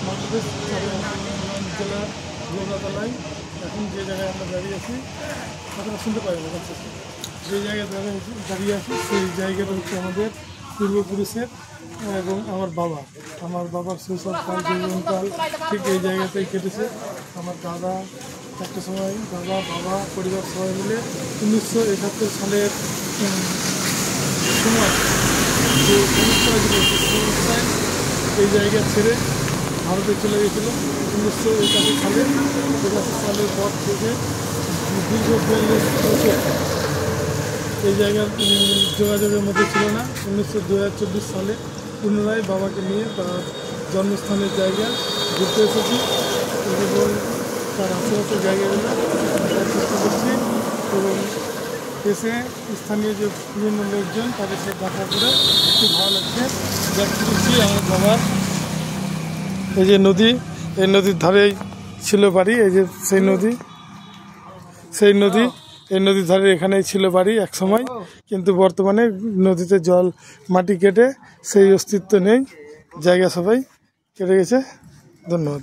বাংলাদেশ জেলা গোবরাতলায় এখন যে জায়গায় আমরা দাঁড়িয়ে আছি আপনারা শুনতে পাবেন যে জায়গায় দাঁড়িয়ে আছি সেই জায়গাটা হচ্ছে আমাদের পূর্বপুরুষের এবং আমার বাবার শৈশবকাল জীবনকাল ঠিক এই জায়গাতেই কেটেছে। আমার দাদা একটা সময় বাবা পরিবার সবাই মিলে 1971 সালের সময় যে সমস্যায় এই জায়গা ছেড়ে ভারতে চলে গেছিল 1981 সালের পর থেকে দীর্ঘ 42 বছর এই জায়গার যোগাযোগের মধ্যে ছিল না। 2024 সালে পুনরায় বাবাকে নিয়ে তার জন্মস্থানের জায়গা ঘুরতে এসেছি এবং তার আশেপাশের জায়গাগুলো চেষ্টা করছি এবং এসে স্থানীয় যে বিভিন্ন লোকজন তাদের সাথে দেখা করে খুব ভালো লাগছে। দেখতে পাচ্ছি আমার বাবার এই যে নদী, এই নদীর ধারেই ছিল বাড়ি। এই যে সেই নদী এই নদীর ধারে এখানেই ছিল বাড়ি এক সময়, কিন্তু বর্তমানে নদীতে জল মাটি কেটে সেই অস্তিত্ব নেই, জায়গা সবাই কেটে গেছে। ধন্যবাদ।